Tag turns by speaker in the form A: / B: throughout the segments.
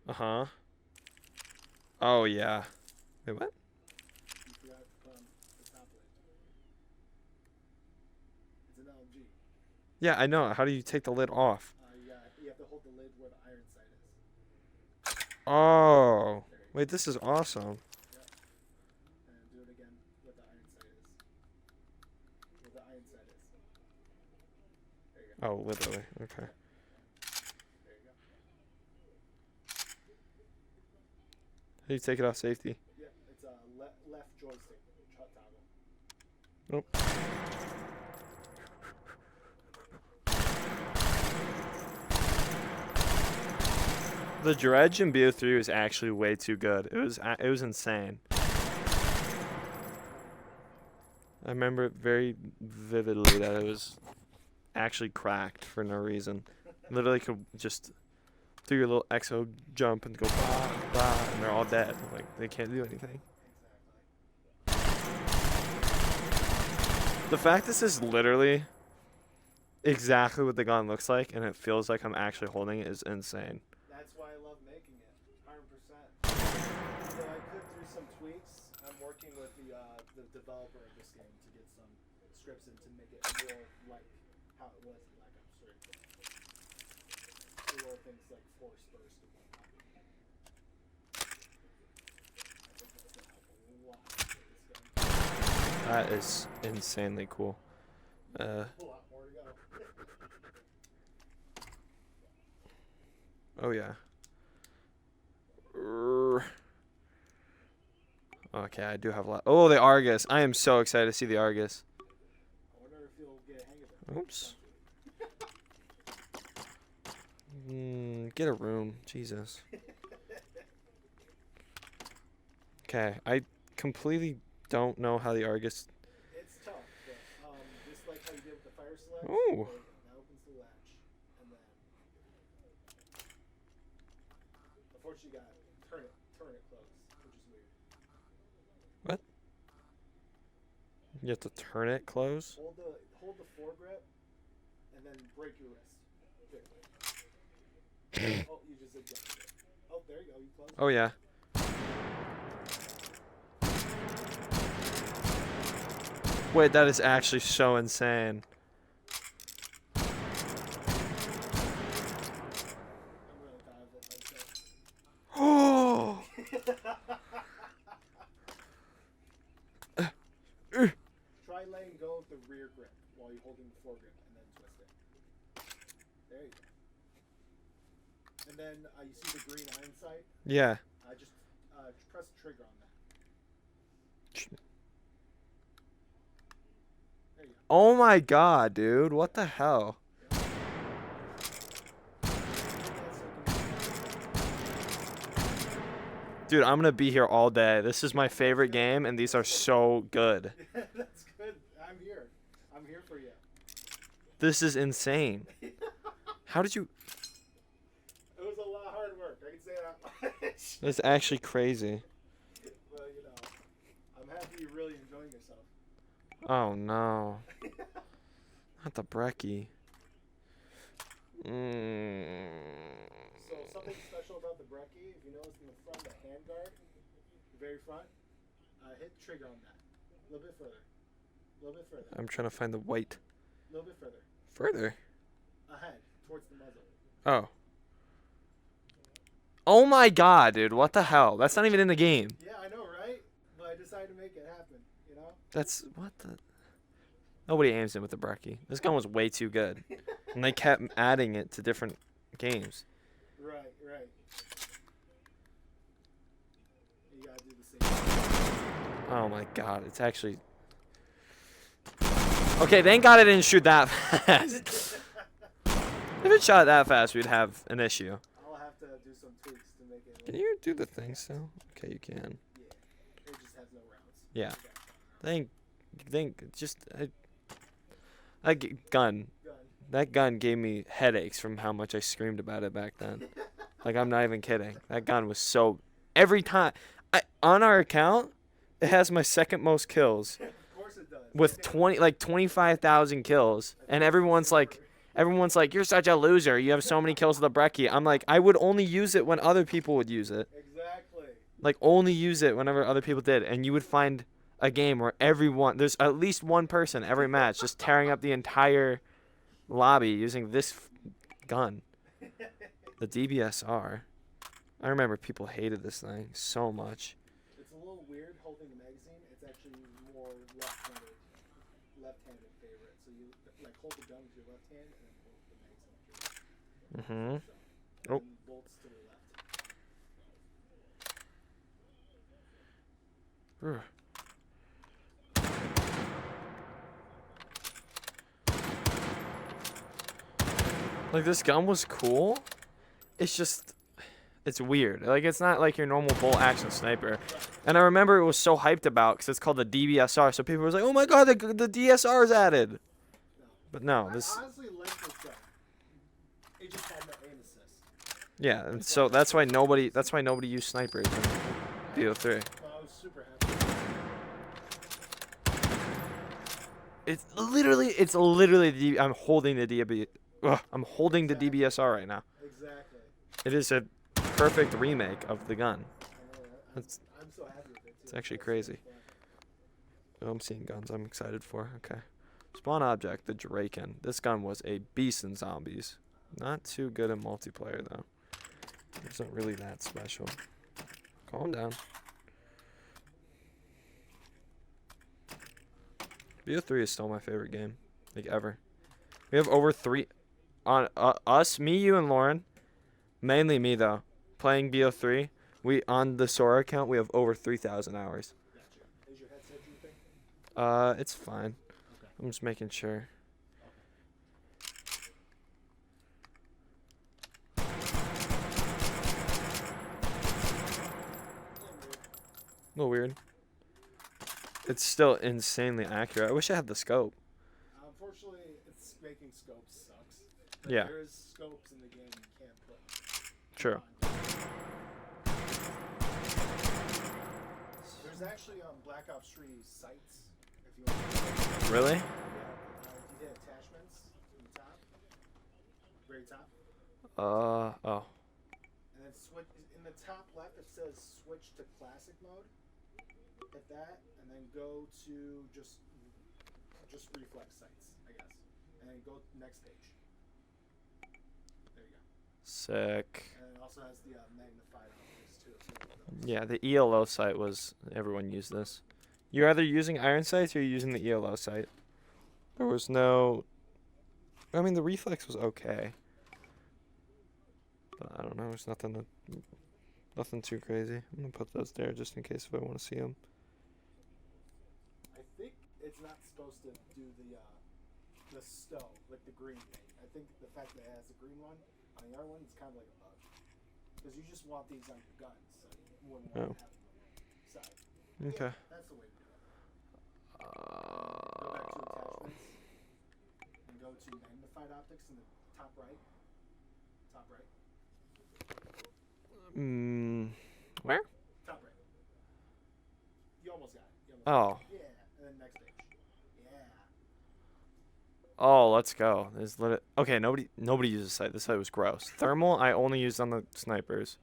A: Uh-huh. Oh, yeah. Wait, what? Yeah, I know. How do you take the lid off?
B: You have to hold the lid where the iron sight is.
A: Oh. Wait, this is awesome.
B: Yep. And do it again where the iron sight is. Where the iron sight is. There you go.
A: Oh, literally. Okay.
B: There you go.
A: How do you take it off safety?
B: Yeah, it's a left joystick toggle.
A: Nope. The Dredge in BO3 was actually way too good. It was insane. I remember it very vividly that it was actually cracked for no reason. Literally could just do your little exo jump and go blah, blah, and they're all dead. Like, they can't do anything. The fact this is literally exactly what the gun looks like and it feels like I'm actually holding it is insane.
B: That's why I love making it, 100%. So I could do some tweaks. I'm working with the developer of this game to get some scripts in to make it more like how it was in Black Ops 3. Little things like force burst and whatnot. I think that's going to help a lot with this gun.
A: That is insanely cool.
B: A lot more to go.
A: Oh yeah. Okay, I do have a lot. Oh, the Argus. I am so excited to see the Argus.
B: I wonder if you'll get a hang of it.
A: Oops. Get a room. Jesus. Okay, I completely don't know how the Argus...
B: It's tough, but just like how you did with the fire sledge,
A: Ooh.
B: that opens the latch, and then unfortunately you got turn it close, which is weird.
A: What? You have to turn it close?
B: Hold the foregrip, and then break your wrist. Oh, you just adjusted it. Oh, there you go. You closed.
A: Oh yeah. Wait, that is actually so insane.
B: I'm really proud of it.
A: Oh!
B: Try letting go of the rear grip while you're holding the foregrip, and then twist it. There you go. And then you see the green iron sight?
A: Yeah.
B: Just press the trigger on that. There you go.
A: Oh my god, dude. What the hell? Dude, I'm gonna be here all day. This is my favorite game, and these are so good.
B: That's good. I'm here. I'm here for you.
A: This is insane. How did you...
B: It was a lot of hard work. I can say that much.
A: That's actually crazy.
B: Well, you know, I'm happy you're really enjoying yourself.
A: Oh, no. Not the Brecci.
B: So something special about the Brecci, if you notice in the front, the handguard, the very front, hit trigger on that. A little bit further. A little bit further.
A: I'm trying to find the white.
B: A little bit further.
A: Further?
B: Ahead, towards the muzzle.
A: Oh. Oh my god, dude. What the hell? That's not even in the game.
B: Yeah, I know, right? But I decided to make it happen, you know?
A: That's... What the... Nobody aims in with the Brecci. This gun was way too good. And they kept adding it to different games.
B: Right. You gotta do the same thing.
A: Oh my god, it's actually... Okay, thank god I didn't shoot that fast. If it shot that fast, we'd have an issue.
B: I'll have to do some tweaks to make it...
A: Can you do the thing still? Okay, you can.
B: Yeah, it just has no rounds.
A: Yeah. That gun gave me headaches from how much I screamed about it back then. Like, I'm not even kidding. That gun was so... Every time... On our account, it has my second most kills.
B: Of course it does.
A: With 25,000 kills. And everyone's like... everyone's like, you're such a loser. You have so many kills with the Brecci. I'm like, I would only use it when other people would use it.
B: Exactly.
A: Like, only use it whenever other people did. And you would find a game where there's at least one person every match just tearing up the entire lobby using this gun. The DBSR. I remember people hated this thing so much.
B: It's a little weird holding the magazine. It's actually more left-handed favorite. So you like hold the gun with your left hand and then hold the magazine with your right.
A: Oh.
B: And bolts to the left.
A: Like, this gun was cool. It's just, it's weird. Like, it's not like your normal bolt action sniper. And I remember it was so hyped about because it's called the DBSR. So people were like, oh my god, the DSR is added. But no, this.
B: I honestly like this gun. It just had no aim assist.
A: Yeah, and so that's why nobody used snipers in BO3.
B: Well, I was super happy.
A: It's literally I'm holding the DBSR right now.
B: Exactly.
A: It is a perfect remake of the gun.
B: I know that. I'm so happy with it too.
A: It's actually crazy. Oh, I'm seeing guns I'm excited for. Okay. Spawn object, the Drakon. This gun was a beast in zombies. Not too good in multiplayer though. It's not really that special. Calm down. BO3 is still my favorite game, like ever. We have over on us, me, you, and Lauren. Mainly me though. Playing BO3, on the Sora account we have over 3,000 hours.
B: Gotcha. Is your headset drooping?
A: It's fine.
B: Okay.
A: I'm just making sure. A little weird. It's still insanely accurate. I wish I had the scope.
B: Unfortunately, it's making scopes sucks. But
A: Yeah.
B: there is scopes in the game you can't put.
A: True.
B: There's actually Black Ops 3 sights. If you want to.
A: Really?
B: Yeah. If you hit attachments in the top, very top.
A: Oh.
B: And then switch in the top left. It says switch to classic mode. Hit that, and then go to just reflex sights, I guess, and then go next page. There you go.
A: Sick.
B: And it also has the magnified optics too.
A: Yeah, the ELO sight was, everyone used this. You're either using iron sights or you're using the ELO sight. There was no, I mean the reflex was okay. But I don't know, there's nothing too crazy. I'm gonna put those there just in case if I want to see them.
B: I think it's not supposed to do the stow, like the green thing. I think the fact that it has a green one on the other one is kind of like a bug. Because you just want these on your guns, so you wouldn't want to have them on the side.
A: Okay.
B: Yeah, that's the way to do it. Go back to attachments and go to magnified optics in the top right. Top right.
A: Where?
B: Top right. You almost got it.
A: Oh.
B: Yeah, and then next page. Yeah.
A: Oh, let's go. Okay, nobody uses sight. This sight was gross. Thermal, I only used on the snipers.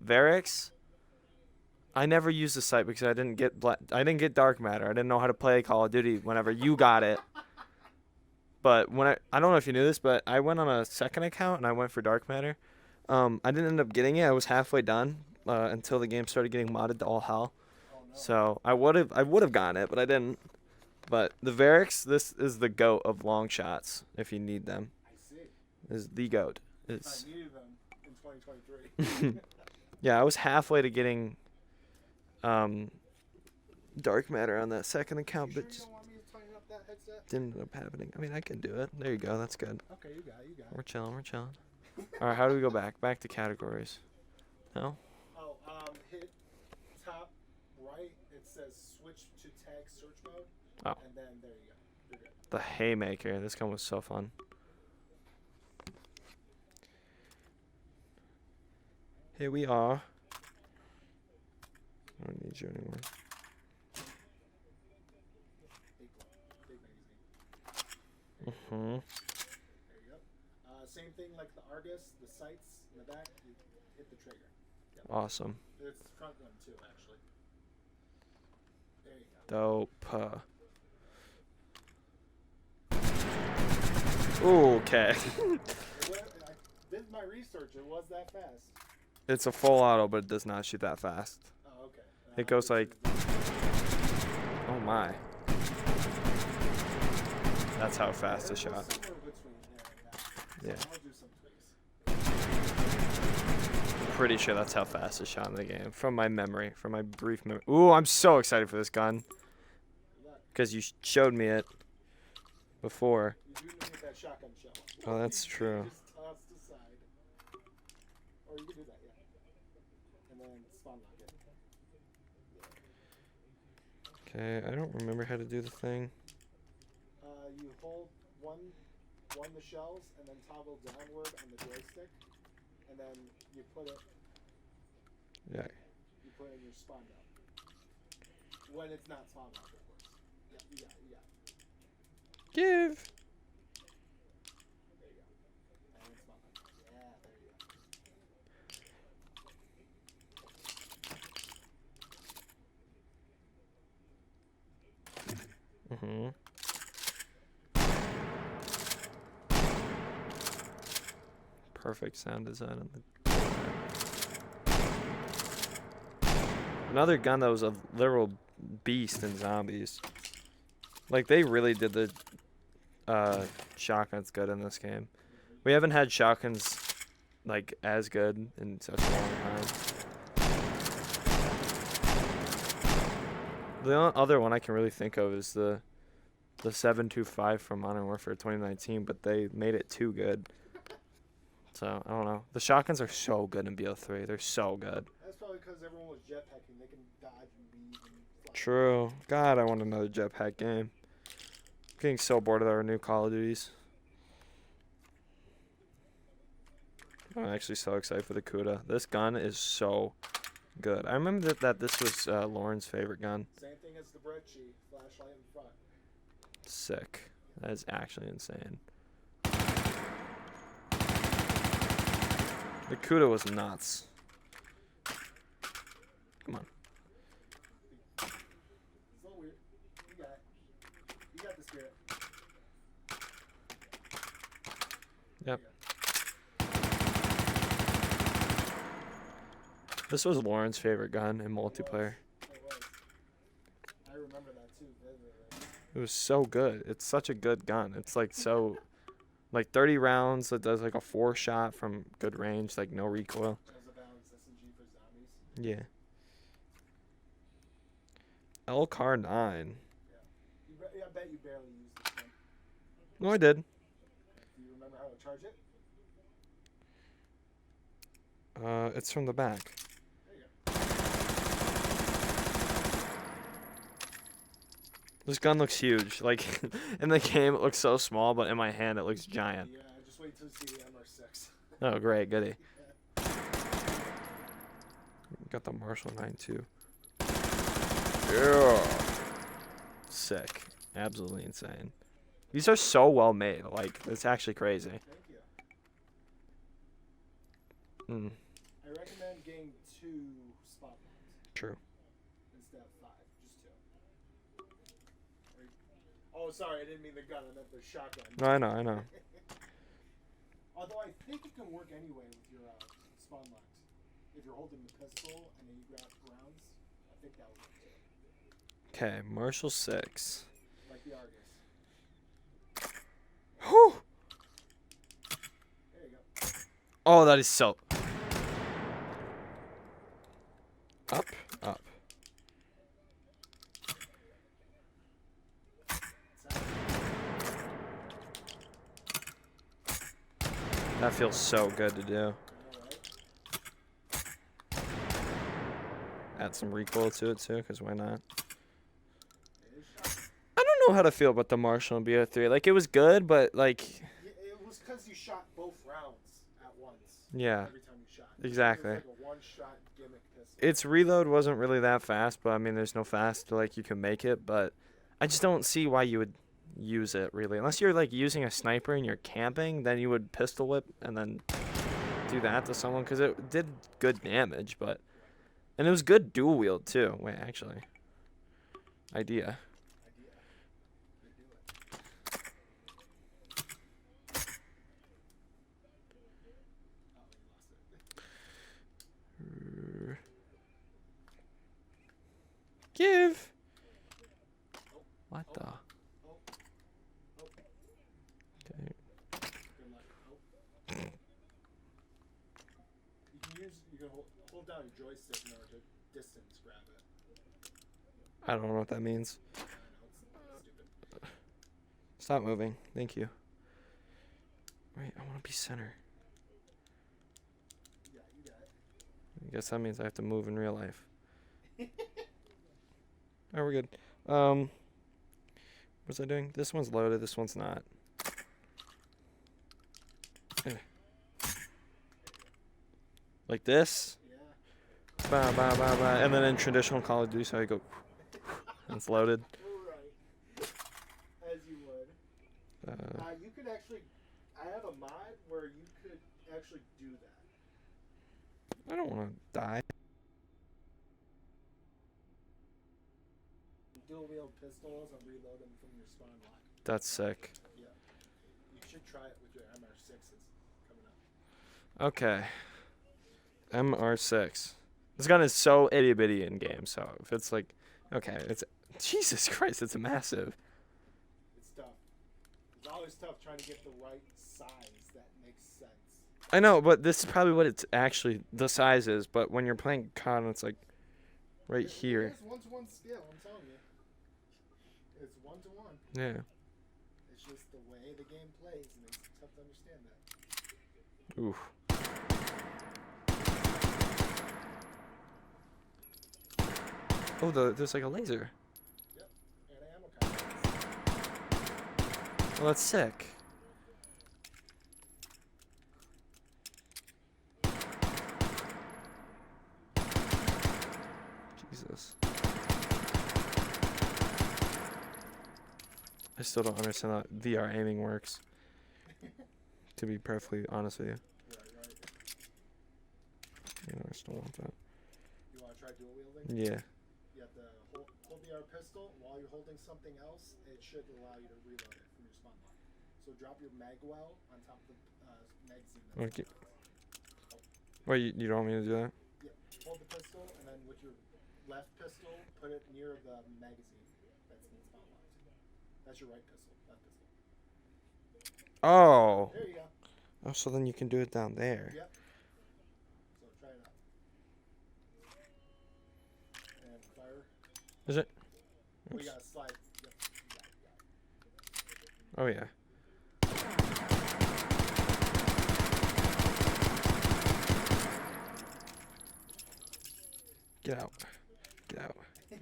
A: Varix, I never used the sight because I didn't get dark matter. I didn't know how to play Call of Duty whenever you got it. But I don't know if you knew this, but I went on a second account and I went for dark matter. I didn't end up getting it. I was halfway done until the game started getting modded to all hell.
B: Oh, no.
A: So I would have gotten it, but I didn't. But the Varix, this is the GOAT of long shots if you need them.
B: I see.
A: Is the GOAT.
B: I needed them in 2023.
A: Yeah, I was halfway to getting dark matter on that second account,
B: Sure
A: but
B: you
A: just
B: don't want me to tighten up that headset?
A: didn't end up happening. I mean, I can do it. There you go. That's good.
B: Okay, you got it.
A: We're chilling. All right, how do we go back? Back to categories. No?
B: Oh, hit top right. It says switch to tag search mode.
A: Oh.
B: And then there you go. You're good.
A: The Haymaker. This gun was so fun. Here we are. I don't need you anymore.
B: Big magazine.
A: Mm-hmm.
B: There you go. same thing like the Argus, the sights in the back, you hit the trigger. Yep.
A: Awesome.
B: It's the front one too, actually. There you go.
A: Dope. Okay.
B: I did my research. It was that fast.
A: It's a full auto, but it does not shoot that fast.
B: Oh, okay.
A: It goes like... Oh my. That's how fast it shot. Yeah. I'm pretty sure that's how fast it shot in the game. From my memory. From my brief memory. Ooh, I'm so excited for this gun. Because you showed me it before. Oh, that's true.
B: Or you can do that, yeah. And then spawn lock it.
A: Okay, I don't remember how to do the thing.
B: You hold one the shells and then toggle downward on the joystick, and then you put it.
A: Yeah.
B: You put it in your spawn lock. When it's not spawn lock, of course. Yeah, you got it.
A: Give.
B: There you go. And then spawn lock. Yeah, there you go.
A: Mm-hmm. Perfect sound design on the... Another gun that was a literal beast in zombies. Like, they really did the shotguns good in this game. We haven't had shotguns, like, as good in such a long time. The only other one I can really think of is the 725 from Modern Warfare 2019, but they made it too good. So, I don't know. The shotguns are so good in BO3. They're so good.
B: That's probably because everyone was jetpacking. They can dodge and weave and fly.
A: True. God, I want another jetpack game. I'm getting so bored of our new Call of Duties. I'm actually so excited for the Kuda. This gun is so good. I remember that this was Lauren's favorite gun.
B: Same thing as the Brecci. Flashlight in front.
A: Sick. That is actually insane. The Kuda was nuts. Come on.
B: It's a little weird. You got it. You got the spirit.
A: Yep. This was Lauren's favorite gun in multiplayer.
B: It was. I remember that too vividly.
A: It was so good. It's such a good gun. It's like so... Like 30 rounds, it does like a 4-shot from good range, like no recoil.
B: As a balanced SMG for zombies.
A: Yeah. LCAR 9.
B: Yeah. I bet you barely used this one.
A: No, I did.
B: Do you remember how to charge it?
A: It's from the back.
B: There you go.
A: This gun looks huge. Like, in the game, it looks so small, but in my hand, it looks giant.
B: Yeah, just wait till you see the MR6.
A: Oh, great. Goody. Got the Marshall 9, too. Yeah. Sick. Absolutely insane. These are so well made. Like, it's actually crazy.
B: Thank you.
A: Mm.
B: I recommend getting 2 spotlights
A: True.
B: instead of 5. Just 2. Oh, sorry, I didn't mean the gun. I meant the shotgun.
A: No, I know.
B: Although I think it can work anyway with your spawn locks. If you're holding the pistol and then you grab rounds, I think that would work too.
A: Okay, Marshall 6.
B: Like the Argus.
A: Whew.
B: There you go.
A: Oh, that is so... Up. That feels so good to do. Add some recoil to it too, because why not? I don't know how to feel about the Marshall and BO3. Like, it was good, but like...
B: It was because you shot both rounds at once.
A: Yeah.
B: Every time you shot.
A: Exactly.
B: It was like a one-shot gimmick pistol.
A: Its reload wasn't really that fast, but I mean, there's no fast like you can make it, but I just don't see why you would use it really, unless you're like using a sniper and you're camping. Then you would pistol whip and then do that to someone because it did good damage, and it was good dual wield too. Wait, actually, idea. Give. What the? Okay.
B: You can hold down your joystick in order to distance grab it.
A: I don't know what that means.
B: I know, it's stupid.
A: Stop moving. Thank you. Wait, I want to be center.
B: Yeah, you got it.
A: I guess that means I have to move in real life. Oh, we're good. What was I doing? This one's loaded. This one's not. Like this.
B: Yeah.
A: Bah, bah, bah, bah. And then in traditional Call of Duty, so I go. And it's loaded.
B: Right. As you would. You could actually. I have a mod where you could actually do that.
A: I don't want to die.
B: Dual wield pistols and reload them from your spawn block.
A: That's sick.
B: Yeah. You should try it with your MR6s coming up.
A: Okay. MR6. This gun is so itty bitty in game, so if it's like, okay, it's Jesus Christ, it's massive.
B: It's tough. It's always tough trying to get the right size that makes sense.
A: I know, but this is probably what it's actually the size is. But when you're playing COD, it's like right here.
B: It's 1-to-1 scale. I'm telling you. It's 1-to-1.
A: Yeah.
B: It's just the way the game plays, and it's tough to understand that.
A: Oof. Oh, there's like a laser.
B: Yep. And ammo contacts.
A: Well, that's sick. Jesus. I still don't understand how VR aiming works. To be perfectly honest with you.
B: Right.
A: You know, I still want that.
B: You want to try dual wielding?
A: Yeah.
B: You have to hold the AR pistol. While you're holding something else, it should allow you to reload it from your spawn block. So drop your mag well on top of the magazine.
A: Okay. Wait, you don't want me to do that?
B: Yep. Hold the pistol, and then with your left pistol, put it near the magazine that's in the spawn block. That's your right pistol. Left pistol.
A: Oh.
B: There you go.
A: Oh, so then you can do it down there.
B: Yep. So try it out. And fire.
A: Is it?
B: We
A: Oops.
B: gotta slide. Yep.
A: Oh, yeah. Get out. Get out.
B: Get out.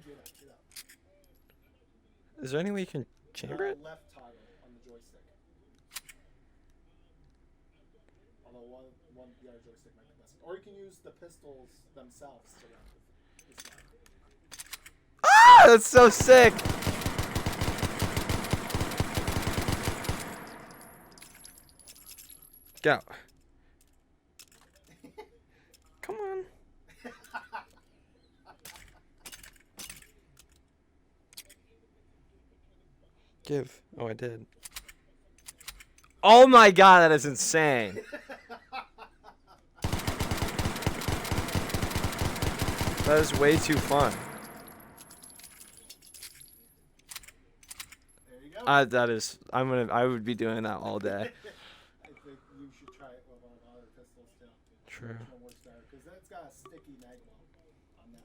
A: Is there any way you can chamber it?
B: Left toggle on the joystick. Although the other joystick might be best. Or you can use the pistols themselves to round the slide.
A: Ah, that's so sick. Get out. Come on. Give. Oh, I did. Oh my god, that is insane. That is way too fun.
B: There you go.
A: That is. I would be doing that all day.
B: I think you should try it with one of the other pistols too.
A: True.
B: Which one works better? Because that's got a sticky mag well on that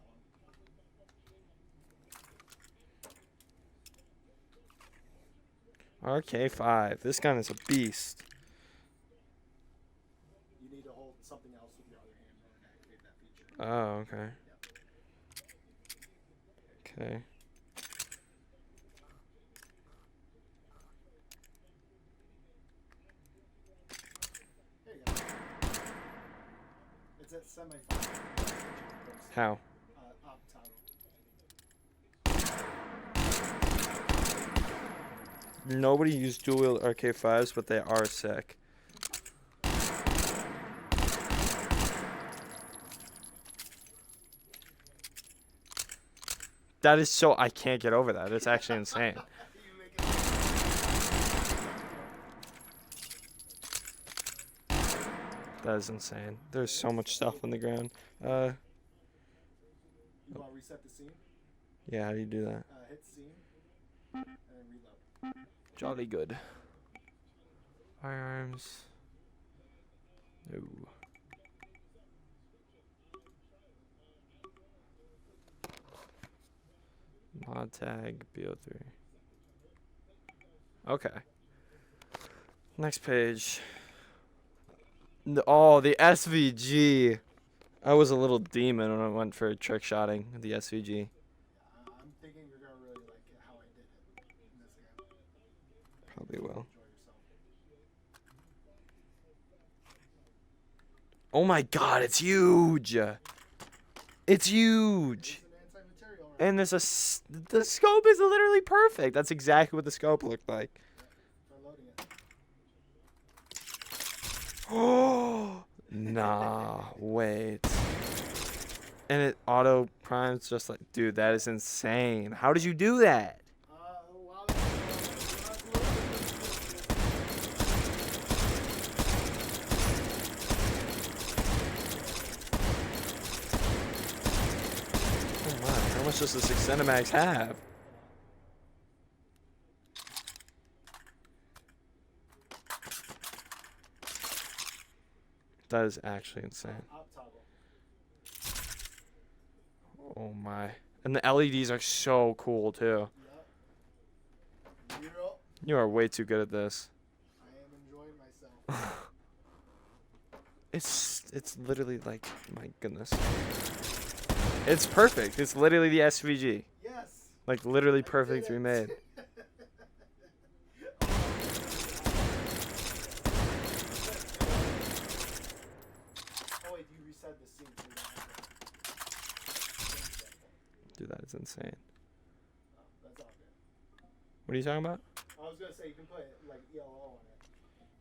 B: one.
A: RK5. This gun is a beast.
B: You need to hold something else with your other hand in order to activate that feature.
A: Oh, okay. Okay.
B: There you go. It's at semi-final.
A: How?
B: Up toggle.
A: Nobody used dual wield RK5s, but they are sick. That is so, I can't get over that. It's actually insane. That is insane. There's so much stuff on the ground.
B: You want to reset the scene?
A: Yeah, how do you do that?
B: Hit scene and reload.
A: Jolly good. Firearms. No. Mod tag BO3. Okay. Next page. Oh, the SVG. I was a little demon when I went for trick shotting the SVG.
B: I'm thinking you're going to really like it how I did it in this game.
A: Probably will.
B: Enjoy yourself.
A: Oh my god, it's huge. It's huge.
B: It's an anti-material, right?
A: And there's the scope is literally perfect. That's exactly what the scope looked like.
B: Try loading it.
A: Oh, nah, wait. And it auto primes just like, dude, that is insane. How did you do that?
B: Wow.
A: Oh my, how much does this Extendamax have? That is actually insane.
B: Up toggle.
A: Oh my. And the LEDs are so cool too.
B: Yep. Zero.
A: You are way too good at this.
B: I am enjoying myself.
A: It's literally like, my goodness. It's perfect. It's literally the SVG.
B: Yes.
A: Like literally perfect to be made.
B: Oh wait, you reset the scene. So you don't have to...
A: Dude, that is insane.
B: Oh, that's all good.
A: What are you talking about?
B: I was gonna say you can put like ELO on it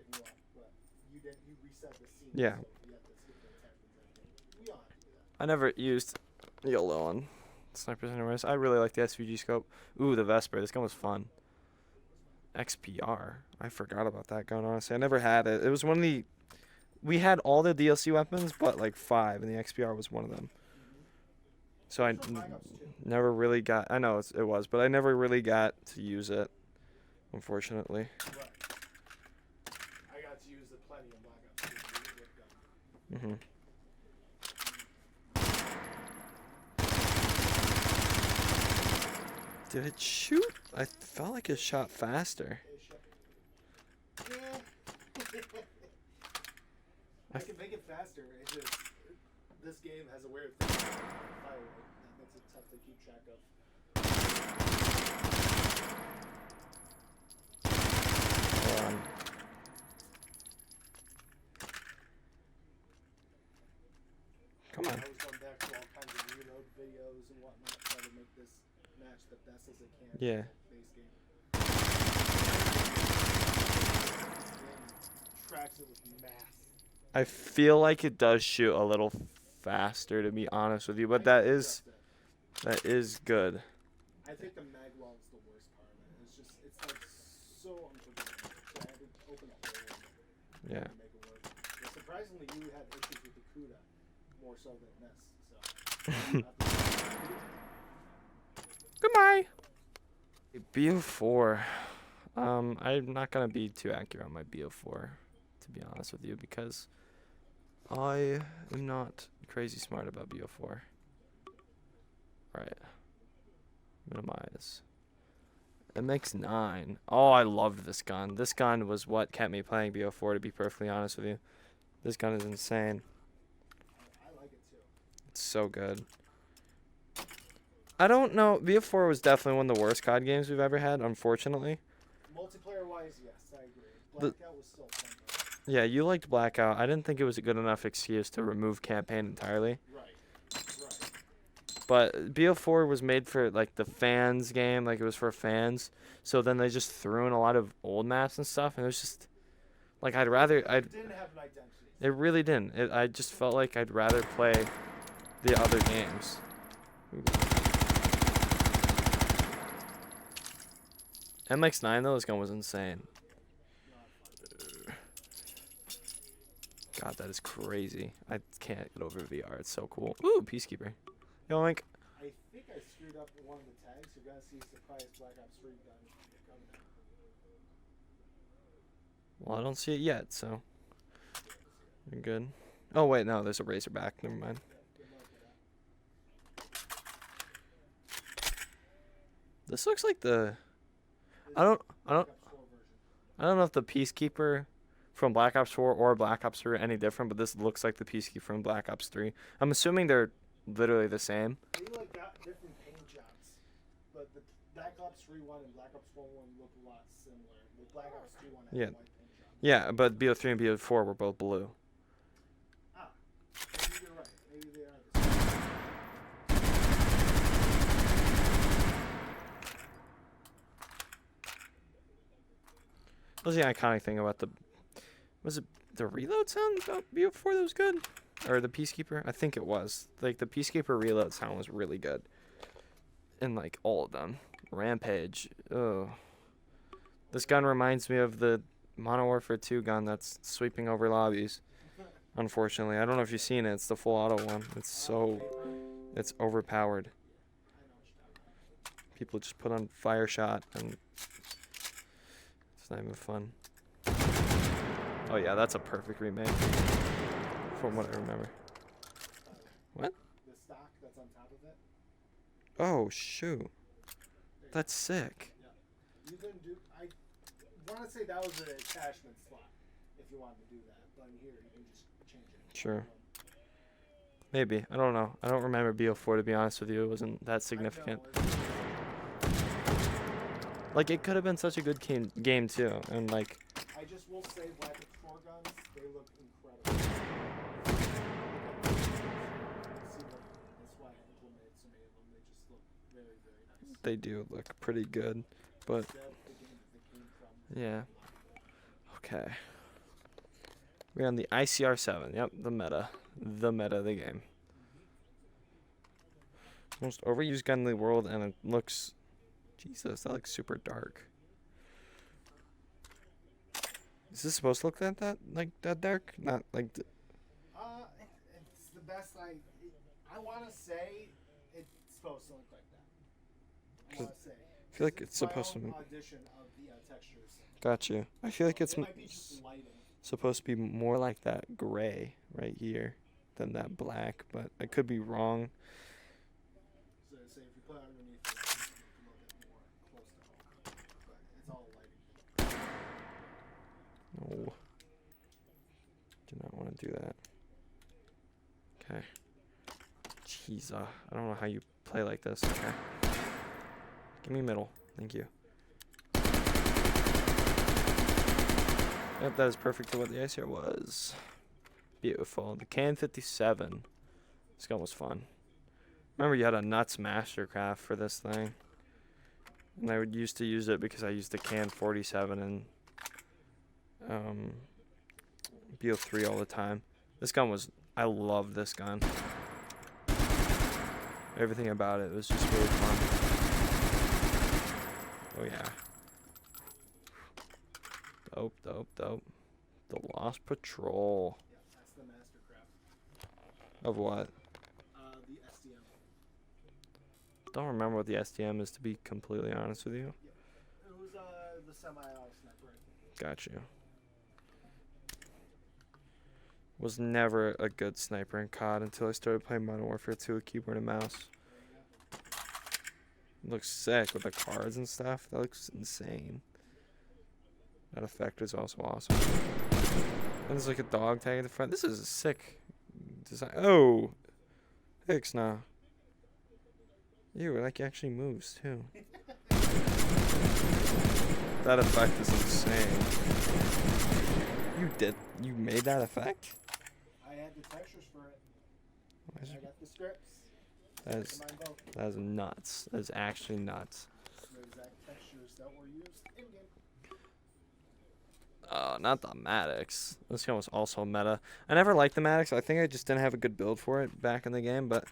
B: if you want, but you didn't. You reset the scene.
A: Yeah.
B: So you have to skip the attachments and everything. We don't have to do that.
A: I never used YOLO on snipers anyways. I really like the SVG scope. Ooh, the Vesper. This gun was fun. XPR. I forgot about that gun, honestly. I never had it. It was one of the... We had all the DLC weapons, but like 5, and the XPR was one of them. So I never really got... I know it was, but I never really got to use it, unfortunately.
B: Right. I got to use the plenty of Black Ops 2 with gun.
A: Did it shoot? I felt like it shot faster.
B: Yeah. I can make it faster. It's just this game has a weird thing with fire rate that makes it tough to keep track of.
A: Hold on. Come on.
B: I was going back to all kinds of reload videos and whatnot, trying to make this match the best as it can.
A: Yeah.
B: Base game. Tracks it with math.
A: I feel like it does shoot a little faster, to be honest with you, but that is good.
B: I think the mag wall is the worst part of it. It's like so unpredictable. So I had to open a hole in it
A: Yeah.
B: to make it work. But surprisingly, you had issues with the Kuda more so than this. So.
A: Goodbye. BO4. I'm not gonna be too accurate on my BO4, to be honest with you, because I am not crazy smart about BO4. Alright. Minimize. MX9. Oh, I loved this gun. This gun was what kept me playing BO4, to be perfectly honest with you. This gun is insane.
B: I like it too.
A: It's so good. I don't know. BO4 was definitely one of the worst COD games we've ever had, unfortunately.
B: Multiplayer wise, yes, I agree. Blackout was still fun though.
A: Yeah, you liked Blackout. I didn't think it was a good enough excuse to remove campaign entirely.
B: Right.
A: But BO4 was made for like the fans game, like it was for fans. So then they just threw in a lot of old maps and stuff, and it was just like I'd
B: It didn't have an identity.
A: It really didn't. I just felt like I'd rather play the other games. MX9 though, this gun was insane. God, that is crazy. I can't get over VR. It's so cool. Ooh, Peacekeeper. Yo, Mike.
B: I think I screwed up one of the tags. You're gonna see surprise Black Ops 3 gun coming out.
A: Well, I don't see it yet, so you're good. Oh wait, no, there's a Razorback. Never mind. This looks like the. I don't know if the Peacekeeper from Black Ops 4 or Black Ops 3 are any different, but this looks like the Peacekeeper from Black Ops 3. I'm assuming they're literally the same.
B: They like got different paint jobs, but the Black Ops 3 one and Black Ops 4 one look a lot similar. The Black Ops 3 one had white paint jobs.
A: Yeah, but BO3 and BO4 were both blue.
B: Ah, maybe you're right. Maybe they are the same.
A: What was the iconic thing about the... Was it the reload sound about BO4 that was good? Or the Peacekeeper? I think it was. Like, the Peacekeeper reload sound was really good. In, like, all of them. Rampage. Oh. This gun reminds me of the Modern Warfare 2 gun that's sweeping over lobbies. Unfortunately. I don't know if you've seen it. It's the full auto one. It's so... It's overpowered. People just put on fire shot and... It's not even fun. Oh yeah, that's a perfect remake. From what I remember. What?
B: The stock that's on top of it.
A: Oh shoot. That's sick.
B: Yeah. You can do. I want to say that was an attachment slot if you wanted to do that, but in here you can just change it.
A: Sure. Maybe. I don't know. I don't remember BO4 to be honest with you. It wasn't that significant. Like it could have been such a good game too, and like.
B: I just will say Black Ops 4 guns, they look incredible. That's why I implemented so many of them. They just look very, very nice.
A: They do look pretty good, but yeah. Okay. We're on the ICR7. Yep, the meta of the game. Most overused gun in the world, and it looks. Jesus, that looks super dark. Is this supposed to look that dark? Not like.
B: It's the best I want to say it's supposed to look like that. I want to say.
A: I feel like it's supposed to.
B: Audition of the textures.
A: Got you. I feel like it's
B: It might be just lighting.
A: supposed to be more like that gray right here than that black, but I could be wrong.
B: So if you put it underneath it, it's a little bit more close to home. But it's all lighting.
A: No. Do not want to do that. Okay. Jeez, I don't know how you play like this. Okay. Give me middle. Thank you. Yep, that is perfect to what the ICR was. Beautiful. The Can 57. This gun was fun. Remember you had a Nuts Mastercraft for this thing. And I used to use it because I used the Can 47 and BO3 all the time. This gun was, I love this gun. Everything about it was just really fun. Oh yeah. Dope, dope, dope. The Lost Patrol.
B: Yeah, that's the Mastercraft.
A: Of what?
B: The SDM.
A: Don't remember what the SDM is, to be completely honest with you.
B: Yeah. It was the semi-auto sniper.
A: Got you. Was never a good sniper in COD until I started playing Modern Warfare 2 with keyboard and mouse. It looks sick with the cards and stuff. That looks insane. That effect is also awesome. And there's like a dog tag at the front. This is a sick design. Oh! Hicks now. Ew, it like actually moves too. That effect is insane. You made that effect?
B: I had the textures for it. I got the scripts.
A: That is,
B: Mine both.
A: that is nuts. That is actually nuts.
B: The exact textures that were used in game.
A: Not the Maddox. This gun was also meta. I never liked the Maddox. I think I just didn't have a good build for it back in the game, but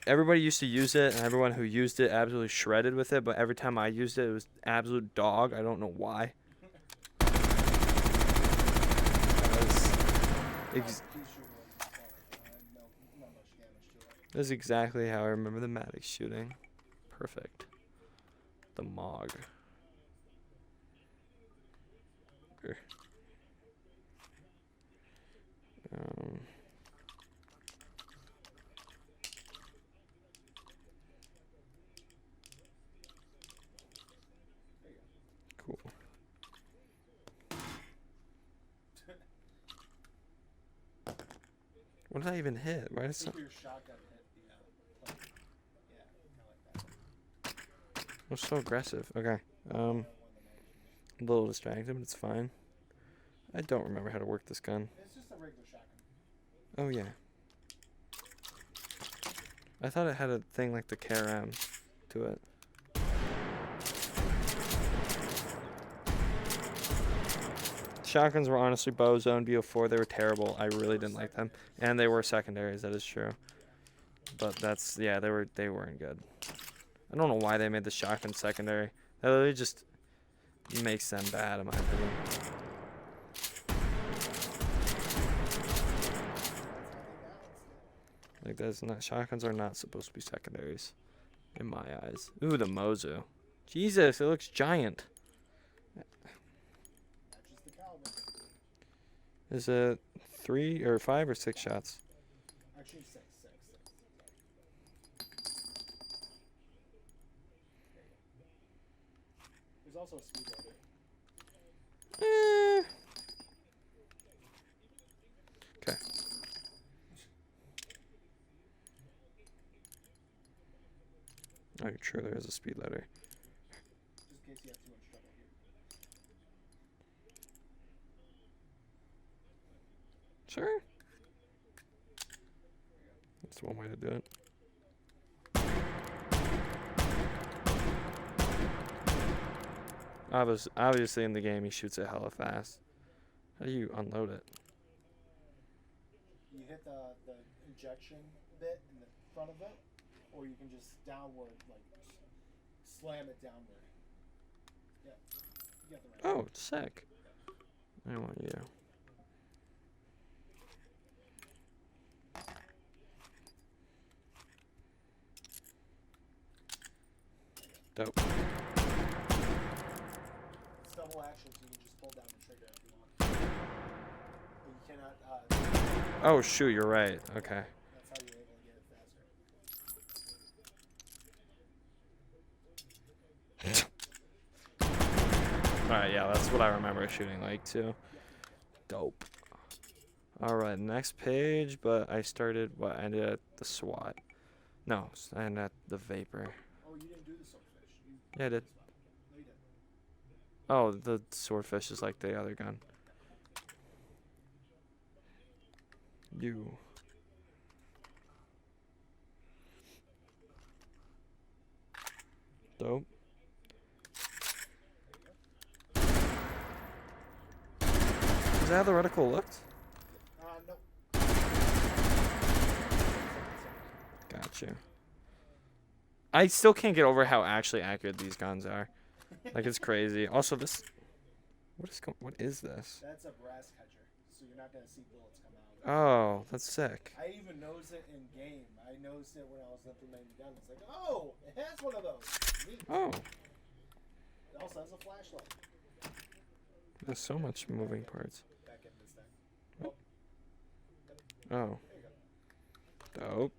A: everybody used to use it, and everyone who used it absolutely shredded with it, but every time I used it, it was absolute dog. I don't know why. That's exactly how I remember the Maddox shooting. Perfect. The Mog. Cool. What did I even hit? Why is
B: Your shotgun hit the plate. Yeah, kind of like that.
A: I'm so aggressive. Okay. A little distracted, but it's fine. I don't remember how to work this gun.
B: It's just a regular shotgun.
A: Oh yeah. I thought it had a thing like the KRM to it. Shotguns were honestly Bozo and BO4. They were terrible. I really didn't like them, and they were secondaries. That is true. But that's, yeah, they weren't good. I don't know why they made the shotgun secondary. That literally just makes them bad, in my opinion. Like, that's not, shotguns are not supposed to be secondaries, in my eyes. Ooh, the Mozu. Jesus, it looks giant. Is it 3 or 5 or 6 shots?
B: Actually, six. There's also a speed loader.
A: Okay. Oh, you're true. There is a speed ladder.
B: Just in case you have too much trouble here.
A: Sure. That's one way to do it. Obviously in the game he shoots it hella fast. How do you unload it?
B: You hit the injection bit in the front of it, or you can just downward, like, slam it downward. Yeah, you got the right.
A: Oh, sick. I want you. Dope.
B: It's double action, so you can just pull down the trigger if you want. But you cannot.
A: Oh shoot, you're right. Okay.
B: That's how you're able to get it faster.
A: Alright, yeah, that's what I remember shooting like too. Dope. Alright, next page, but I started, what, I ended at the SWAT. No, I ended at the VAPR.
B: Oh, you didn't do the Swordfish.
A: Yeah, I did.
B: No, you didn't.
A: Oh, the Swordfish is like the other gun. You. Dope. Is that how the reticle looked?
B: Nope.
A: Got you. I still can't get over how actually accurate these guns are. Like, it's crazy. Also, this... What is this?
B: That's a brass catcher, so you're not going to see bullets come out.
A: Oh, that's sick.
B: I even noticed it in game. I noticed it when I was implementing the gun. It's like, oh, it has one of those. Neat.
A: Oh.
B: It also has a flashlight.
A: There's so much moving parts.
B: Back in this thing.
A: Oh.
B: There you go.
A: Dope.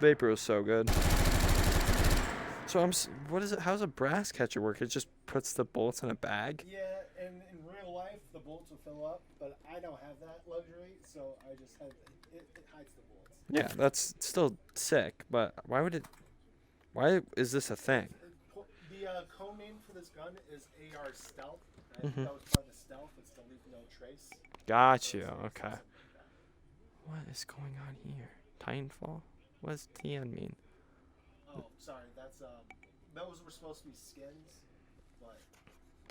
A: VAPR is so good. So what is it? How does a brass catcher work? It just puts the bullets in a bag?
B: Yeah, and in real life, the bullets will fill up, but I don't have that luxury, so I just have it hides the bullets.
A: Yeah, that's still sick, but why is this a thing?
B: The code name for this gun is AR Stealth. I think
A: Mhm.
B: that was part of the stealth. It's to leave no trace.
A: Got you. Okay. What is going on here? Titanfall? What does TN mean?
B: Oh, sorry. That's those were supposed to be skins, but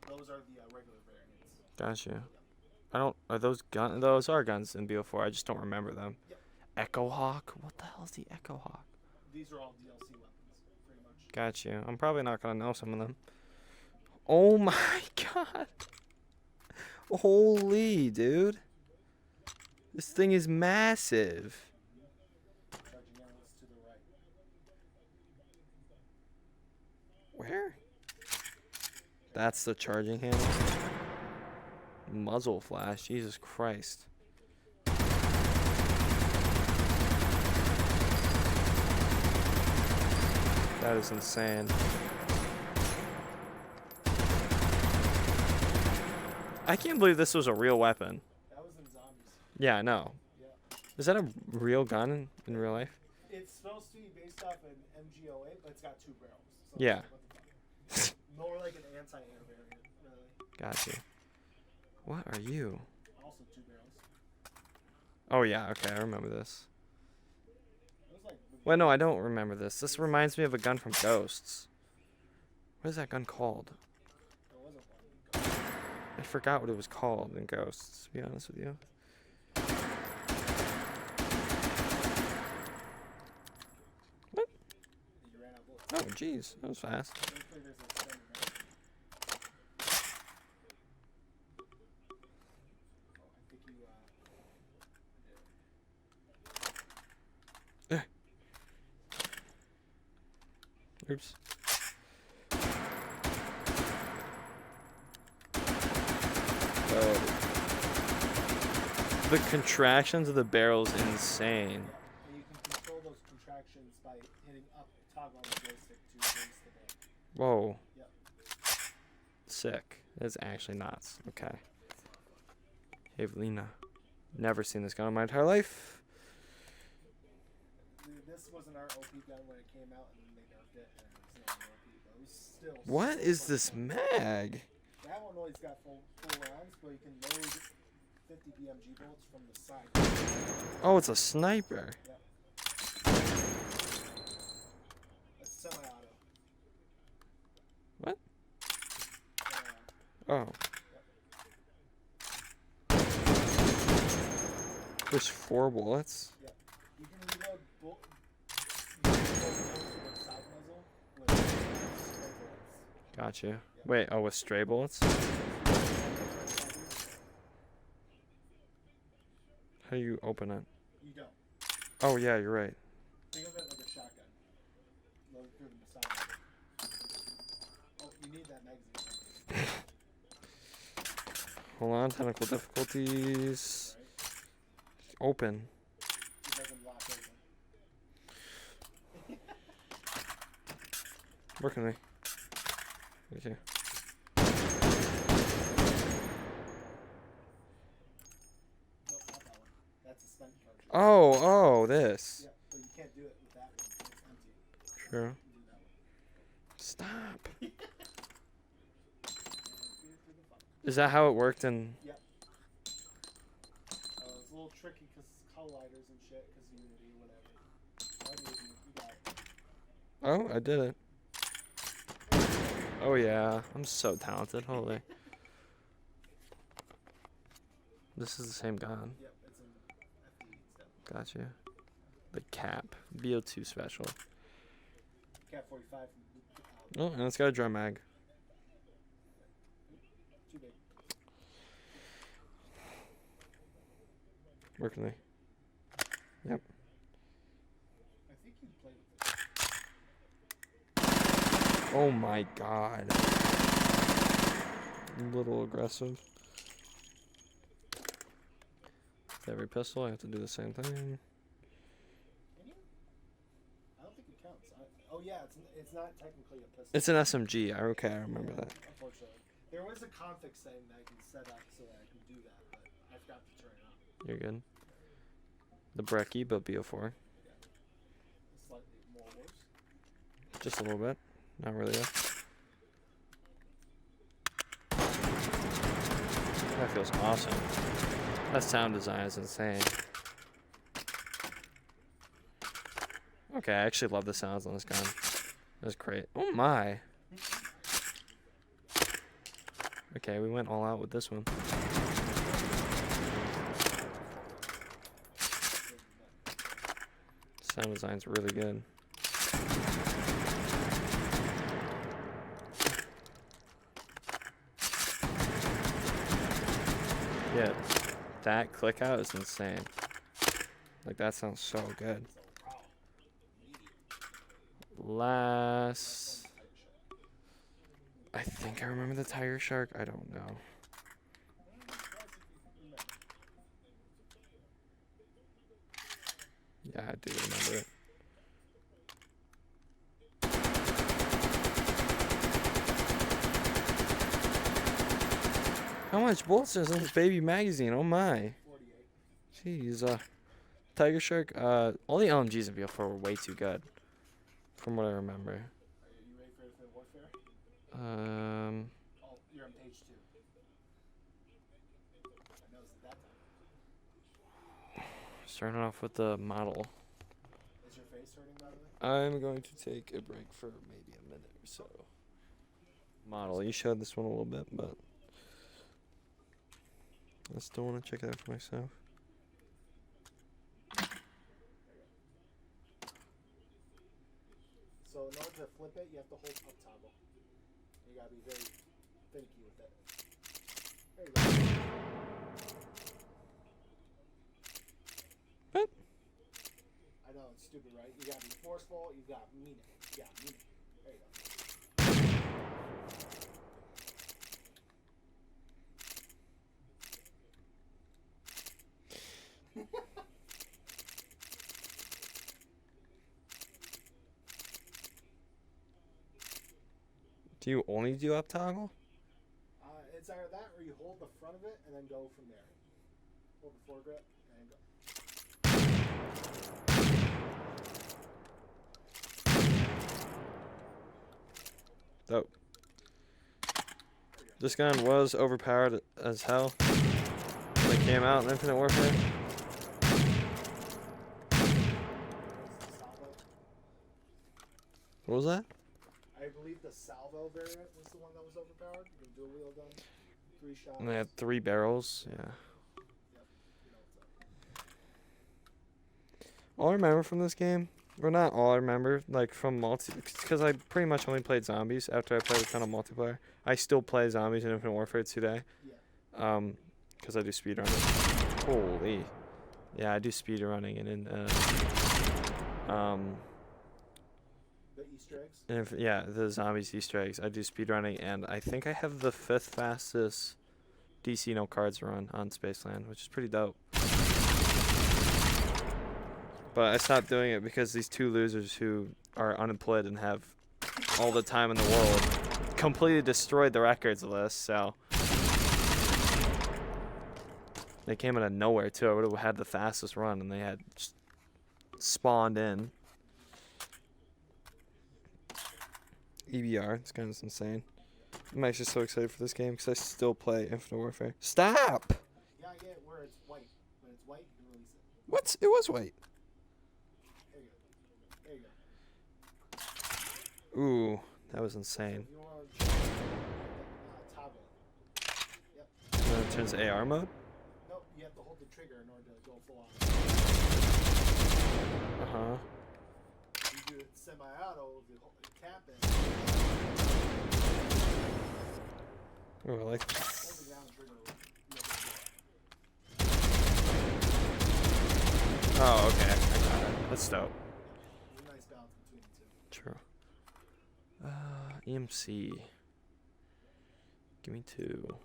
B: those are the regular variants.
A: Got you. I don't. Are those guns? Those are guns in BO4. I just don't remember them.
B: Yep.
A: Echohawk? What the hell is the Echohawk?
B: These are all DLC weapons, pretty much.
A: Got you. I'm probably not gonna know some of them. Oh my god. Holy, dude. This thing is massive.
B: Charging analyst to the right.
A: Where? That's the charging handle. Muzzle flash. Jesus Christ. That is insane. I can't believe this was a real weapon.
B: That was in Zombies.
A: Yeah, I know.
B: Yeah.
A: Is that a real gun in real life?
B: It's supposed to be based off an MG08, but it's got 2 barrels. So
A: Yeah.
B: What the fuck? More like an anti-air variant, really.
A: Got you. What are you?
B: Also 2 barrels.
A: Oh yeah, okay, I remember this.
B: It was like
A: Wait, no, I don't remember this. This reminds me of a gun from Ghosts. What is that gun called?
B: there wasn't one.
A: I forgot what it was called in Ghosts, to be honest with you. What?
B: You ran out of bullets.
A: Oh, jeez, that was fast.
B: Thankfully, there's an extended range. Oh, I think you
A: Oops. Oh. The contractions of the barrel is insane.
B: and you can control those contractions by hitting up toggle on the joystick to raise the bar.
A: Whoa.
B: Yep.
A: Sick. That's actually nuts. Okay. Havelina. Never seen this gun in my entire life.
B: This was an OP gun when it came out, and then they nerfed it, and it's not an OP, but it was still.
A: What
B: so
A: is
B: fucking
A: this
B: good.
A: mag?
B: That one always got full rounds, but you can load 50 BMG bullets from the side.
A: Oh, it's a sniper.
B: Yep. That's semi-auto.
A: What?
B: Semi-auto.
A: Oh. There's 4 bullets.
B: Yep. You can reload bullets with side muzzle with stray bullets.
A: Gotcha. Wait, oh, with stray bullets? How do you open it?
B: You don't.
A: Oh, yeah, you're right.
B: Think of it like a shotgun. Load through the side muzzle. Oh, you need that magazine.
A: Hold on, technical difficulties.
B: Right?
A: Open.
B: It doesn't lock open.
A: Where can I? Okay.
B: Nope, not that one. That's a spent cartridge.
A: Oh, this.
B: Yeah, but you can't do it with that one. It's empty.
A: True.
B: You can do that one.
A: Stop.
B: And feed it through the funnel.
A: Is that how it worked in?
B: Yep. It's a little tricky because it's colliders and shit, because Unity, whatever. I believe you. You got it.
A: Oh, I did it. Oh yeah, I'm so talented. Holy. This is the same gun.
B: Yep, it's in FD instead.
A: Gotcha. The cap. BO2 special.
B: Cat 45 from
A: Oh, and it's got a drum mag.
B: too big.
A: Where can I? Yep.
B: I think you played with it.
A: Oh my god. A little aggressive. With every pistol, I have to do the same thing.
B: Can you? I don't think it counts. Oh yeah, it's not technically a pistol.
A: It's an SMG. Okay, I remember
B: Yeah,
A: that.
B: Unfortunately, there was a config setting that I can set up so that I can do that, but I forgot to turn it on.
A: You're good. The Brecci, but BO4.
B: It's slightly more worse.
A: Just a little bit. Not really though. feels awesome. That sound design is insane. Okay, I actually love the sounds on this gun. That's great. Oh my. Okay, we went all out with this one. Sound design's really good. Yeah, that click out is insane. Like, that sounds so good. Last... I think I remember the Tigershark. I don't know. Yeah, I do remember it. How much bullets is in this baby magazine? Oh my. Jeez. Tigershark, all the LMGs in BL4 were way too good. From what I remember.
B: Are you ready for Infinite Warfare? Oh, you're on page 2. I noticed it that time.
A: Starting off with the model.
B: Is your face hurting, by the way?
A: I'm going to take a break for maybe a minute or so. Model, you showed this one a little bit, but I still want to check it out for myself.
B: So in order to flip it, you have to hold up toggle. You gotta be very finicky with it. There you go.
A: What?
B: I know, it's stupid, right? You gotta be forceful, you gotta mean it. Yeah, mean it. There you go.
A: Do you only do up toggle?
B: It's either that or you hold the front of it and then go from there. Hold the foregrip and go.
A: Dope. This gun was overpowered as hell when it came out in Infinite Warfare. What was that?
B: I believe the salvo variant was the one that was overpowered. You can dual wheel gun, 3 shots.
A: And they had 3 barrels. Yeah.
B: Yep. You know what's up.
A: All I remember from this game, or not all I remember, like from because I pretty much only played zombies after I played a ton of multiplayer. I still play zombies in Infinite Warfare today.
B: Yeah.
A: Because I do speedrunning. Holy. Yeah, I do speedrunning and in
B: The Easter eggs.
A: and if, yeah, the zombies Easter eggs. I do speedrunning, and I think I have the 5th fastest DC no cards run on Spaceland, which is pretty dope. But I stopped doing it because these 2 losers who are unemployed and have all the time in the world completely destroyed the records list, so they came out of nowhere too. I would have had the fastest run, and they had just spawned in. EBR, this gun is insane. I'm actually so excited for this game because I still play Infinite Warfare. Stop!
B: You gotta get it where it's white. When it's white, you can release it.
A: What? It was white.
B: There you go. There you go.
A: Ooh, that was insane.
B: If you want to toggle. Yep.
A: Then it turns to AR mode?
B: Nope, you have to hold the trigger in order to go full on.
A: Uh-huh.
B: You do it semi-auto if you tap it.
A: Ooh, I like that.
B: Holding down the trigger.
A: Oh, okay. I got it. That's dope.
B: There's a nice balance between the two.
A: True. EMC. Give me 2.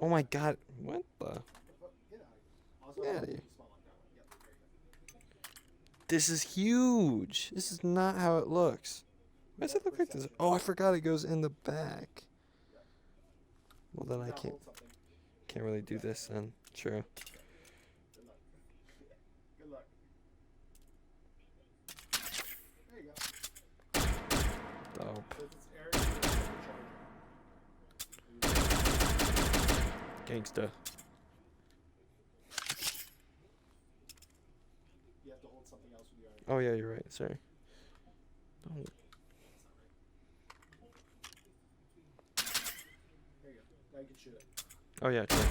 A: Oh my god. What the?
B: Get out of here. Also,
A: Get out of here.
B: small like that one. Yep, there you go.
A: This is huge. This is not how it looks. Why does it look like this? Oh, I forgot it goes in the back. Well, then I
B: Now
A: can't
B: hold something.
A: really do this then. True.
B: Good luck. Good luck. There you go.
A: Dope.
B: So it's air, you can charge
A: Gangsta.
B: You have to hold something else with your arm.
A: Oh yeah, you're right. Sorry. Oh.
B: There you go. Now you can shoot it.
A: Oh yeah. True.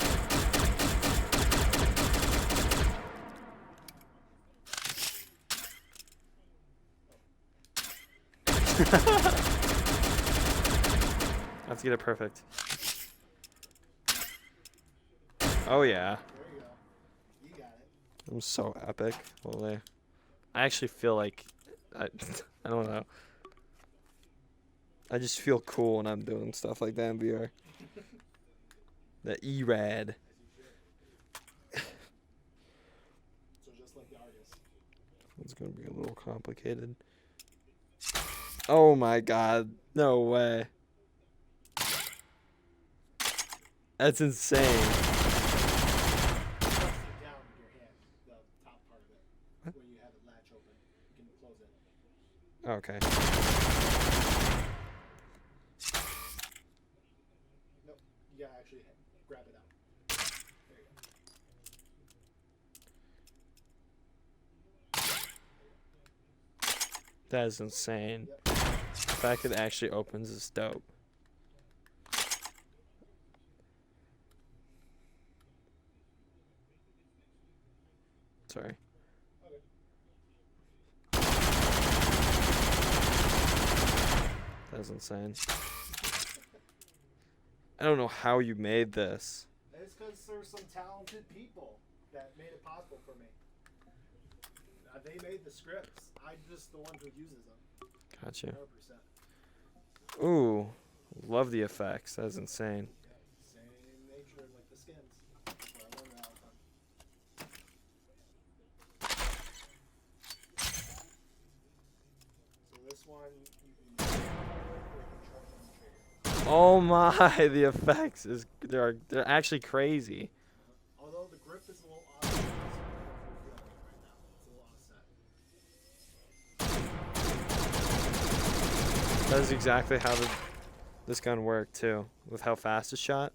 A: I have to get it perfect. Oh yeah.
B: There you go. You got it.
A: I'm so epic. Holy. I actually feel like I don't know. I just feel cool when I'm doing stuff like that in VR. The E-Rad.
B: So just like the artist.
A: It's gonna be a little complicated. Oh my god. No way. That's insane.
B: Press it down with your hand, the top part of it.
A: What?
B: When you have it latch open, you can close it.
A: Okay.
B: Nope. You gotta actually grab it out. There you go.
A: That is insane.
B: Yep.
A: The fact that it actually opens is dope. Sorry.
B: Okay.
A: That's insane. I don't know how you made this.
B: It's because there's some talented people that made it possible for me. They made the scripts. I'm just the one who uses them.
A: Gotcha.
B: 100%.
A: Ooh. Love the effects. That's insane.
B: Yeah, same nature like the skins. That's what I learned all the time. So this one, you can control and trigger.
A: Oh my, the effects is they're actually crazy.
B: Although the grip is a little off, it's feeling it right now. It's a little offset.
A: That is exactly how this gun worked too, with how fast it shot.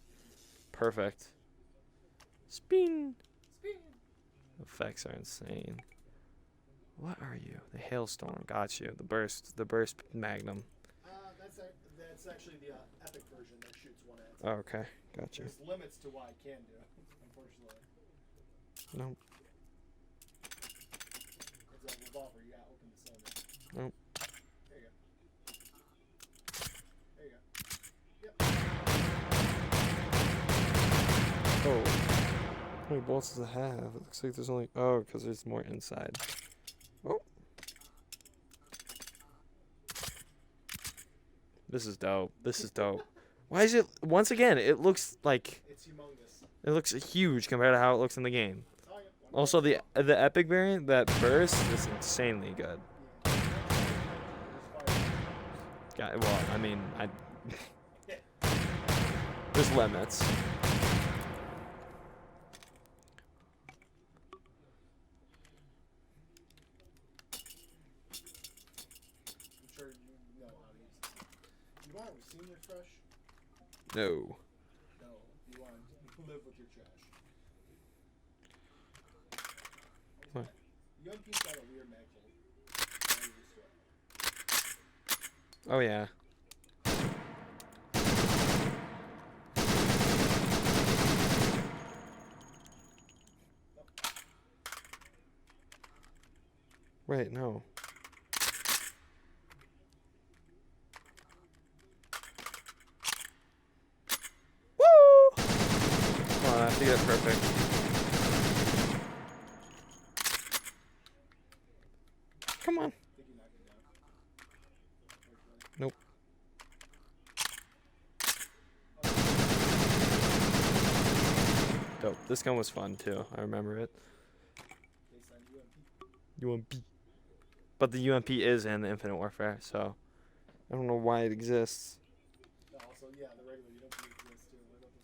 A: Perfect. Spin. Effects are insane. What are you? The Hailstorm. Got you. The burst Magnum.
B: That's actually the epic version that shoots one at.
A: Oh, okay. Got you.
B: There's limits to what I can do, unfortunately.
A: Nope.
B: It's a revolver. You gotta open the cylinder.
A: Nope.
B: There you go. There you go. Yep.
A: Oh. How many bolts does it have? It looks like there's only... Oh, because there's more inside. Oh. This is dope. This is dope. Why is it... Once again, it looks like...
B: It's humongous.
A: It looks huge compared to how it looks in the game.
B: Oh, yeah.
A: Also, the epic variant, that burst, is insanely good.
B: Yeah.
A: Well, I mean, there's limits.
B: I'm sure you know how to use this. You want a receipt refresh?
A: No.
B: No. You want to live with your trash.
A: What?
B: UMP's got a weird mag hold. I'm used to it.
A: Oh, yeah. Wait, no. Woo! Come on, I have to get it perfect. Come on.
B: I think you knocked it down.
A: Nope. Dope. This gun was fun too. I remember it.
B: Based on UMP.
A: UMP. But the UMP is in the Infinite Warfare, so I don't know why it exists.
B: No, also, yeah, the regular UMP exists too. What the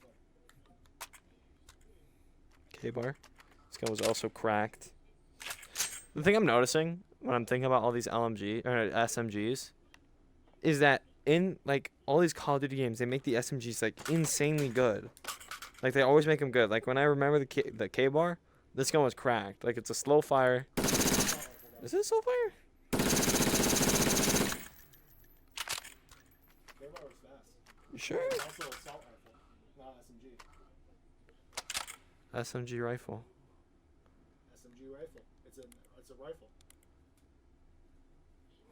B: fuck?
A: K-bar. This gun was also cracked. The thing I'm noticing when I'm thinking about all these LMG or SMGs is that in like all these Call of Duty games, they make the SMGs like insanely good. Like they always make them good. Like when I remember the K bar, this gun was cracked. Like it's a slow fire. Is it a slow fire?
B: K-bar was fast.
A: You sure?
B: It's also assault rifle, not SMG.
A: SMG rifle.
B: SMG rifle. It's a rifle.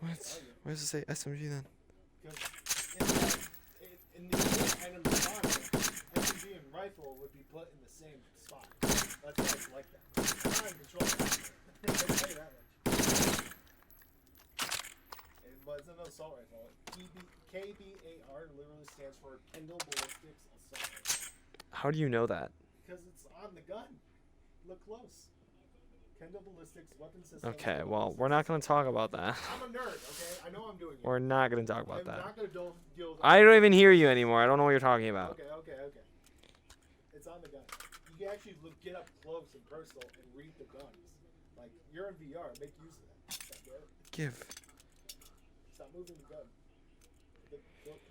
A: What? Why does it say SMG then?
B: Because in the item design, SMG and rifle would be put in the same spot. That's why it's like that. I'm not in control of that. I can tell you that much. But it's an assault rifle. KBAR literally stands for Kendall Ballistics Assault Rifle.
A: How do you know that?
B: Because it's on the gun. Look close. Kendall Ballistics Weapon System.
A: Okay, well, we're not going to talk about that.
B: I'm a nerd, okay? I know I'm doing it.
A: We're not going to talk about
B: I'm
A: that.
B: not going to deal with
A: I don't even hear you anymore. I don't know what you're talking about.
B: Okay. It's on the gun. You can actually get up close and personal and read the guns. Like, you're in VR. Make use of that.
A: Give.
B: Stop moving the gun. Put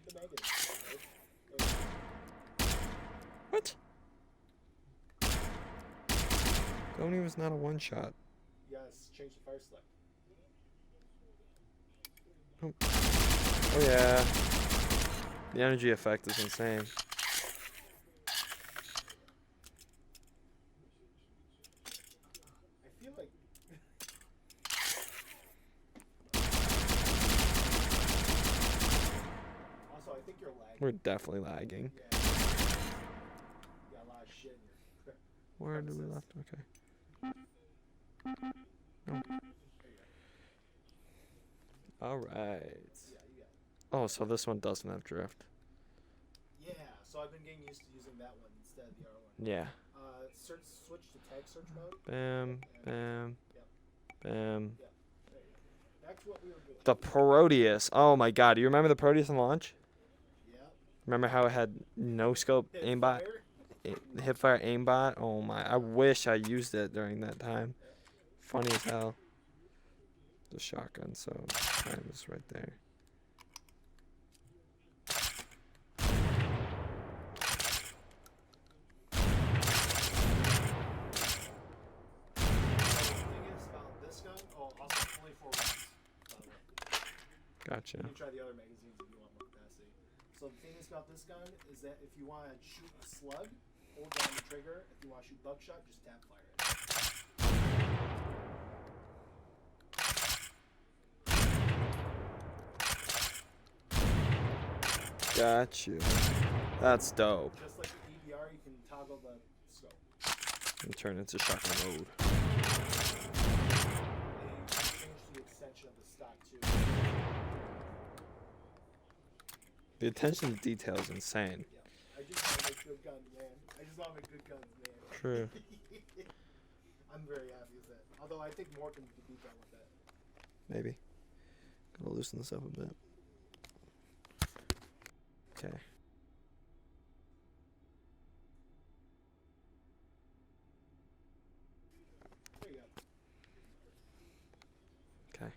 B: the mag in.
A: What? Goni was not a one shot.
B: You guys change the fire select.
A: Oh yeah. The energy effect is insane.
B: I feel like also I think you're lagging.
A: We're definitely lagging.
B: Yeah. You got a lot of shit in your
A: Where do we left? Okay. No. All right.
B: Yeah, you got it.
A: Oh, so this one doesn't have drift.
B: Yeah, so I've been getting used to using that one instead of the other one.
A: Yeah.
B: Switch to tag search mode.
A: Bam, bam,
B: Yep.
A: bam.
B: There you go. Back to what we were doing.
A: The Proteus. Oh my god. Do you remember the Proteus in launch?
B: Yeah.
A: Remember how it had no scope aimbot?
B: Fire.
A: Hipfire aimbot? Oh my. I wish I used it during that time. Funny as hell. The shotgun, so time is right there. Gotcha.
B: You can try the other magazines if you want more capacity. So the thing is about this gun is that if you want to shoot a slug, hold down the trigger. If you want to shoot buckshot, just tap fire it.
A: Got you. That's dope.
B: Just like the DBR, you can toggle the scope.
A: And turn into shotgun mode.
B: And you can change the extension of the stock too.
A: The attention to detail is insane.
B: Yeah. I just want to make good guns, man. I just want to make good guns, man.
A: True.
B: I'm very happy with that. Although I think more can be done with that.
A: Maybe. Gotta loosen this up a bit. Okay.
B: There you go.
A: Okay.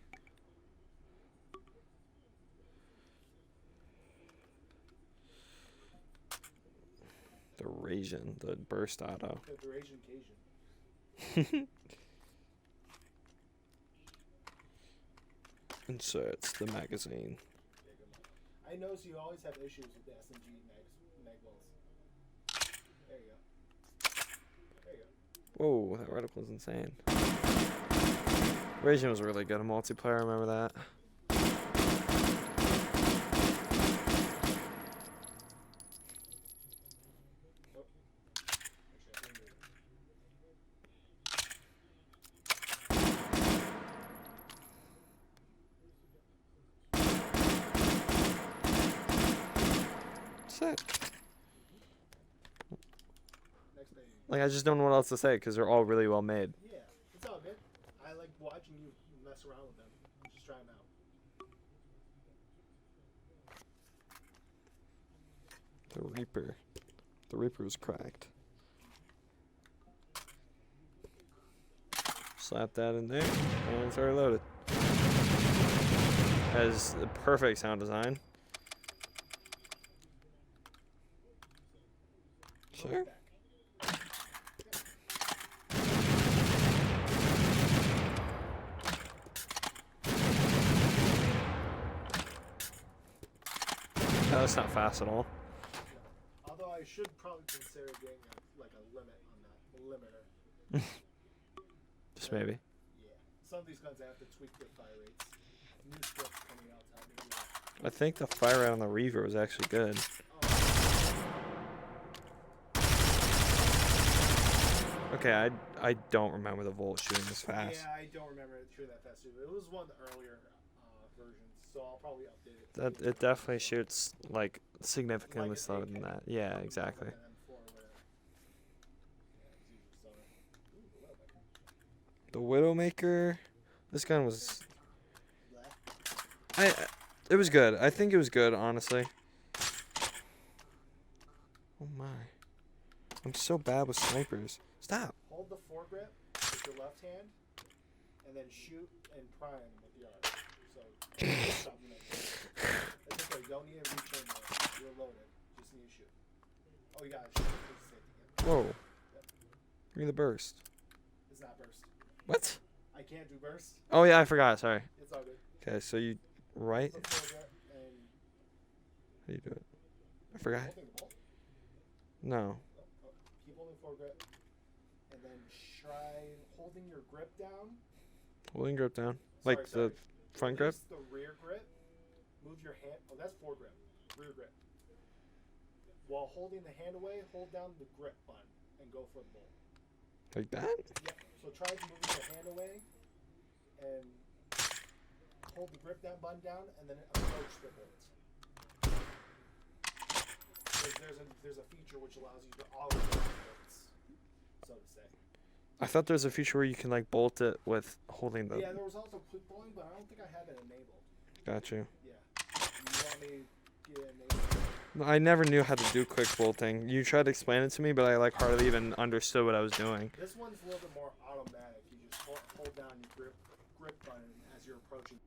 A: The Raijin, the burst auto.
B: The Raijin Cajun.
A: Inserts the magazine.
B: I notice you always have issues with the SMG mag wells. There you go. There you go.
A: Whoa, that reticle is insane. Raijin was really good in multiplayer, I remember that. Sick. Like, I just don't know what else to say because they're all really well made.
B: Yeah, it's all good. I like watching you mess around with them. Just try them out.
A: The Reaper. The Reaper was cracked. Slap that in there, and it's already loaded. Has the perfect sound design. Sure. That's not fast at all.
B: Yeah. Although I should probably consider getting like a limit on that, a limiter.
A: Just maybe.
B: Yeah. Some of these guns I have to tweak their fire rates. New scripts coming out to help me do that.
A: I think the fire rate on the Reaver was actually good. Okay, I don't remember the Volt shooting this fast.
B: Yeah, I don't remember it shooting that fast too. It was one of the earlier versions, so I'll probably update it.
A: That it definitely shoots like significantly
B: Like an
A: slower than
B: AK.
A: that. Yeah, exactly. The Widowmaker, this gun was, it was good. I think it was good, honestly. Oh my, I'm so bad with snipers. Stop.
B: Hold the foregrip with your left hand, and then shoot and prime with the R. So stop me like that. That's okay. You don't need to reach in there. You're loaded. Just need to shoot. Oh, you gotta shoot. It's safe.
A: Whoa. Give me the burst.
B: It's not burst.
A: What?
B: I can't do burst.
A: Oh yeah, I forgot. Sorry.
B: It's all good.
A: Okay, so you right?
B: The foregrip and
A: How do you do it? I forgot.
B: holding the bolt.
A: No.
B: Keep holding foregrip, and then try holding your grip down.
A: Holding grip down, like the front grip.
B: Release the rear grip. Move your hand. Oh, that's foregrip. Rear grip. While holding the hand away, hold down the grip button and go for the bolt.
A: Like that?
B: Yeah. So try moving your hand away and hold the grip down button down, and then approach the bolt. There's a feature which allows you to always hold bolts, so to say.
A: I thought there was a feature where you can like bolt it with holding the.
B: Yeah, there was also quick bolting, but I don't think I have it enabled.
A: Got you.
B: Yeah. You want me to get it enabled?
A: No, I never knew how to do quick bolting. You tried to explain it to me, but I like hardly even understood what I was doing.
B: This one's a little bit more automatic. You just hold down your grip button as you're approaching.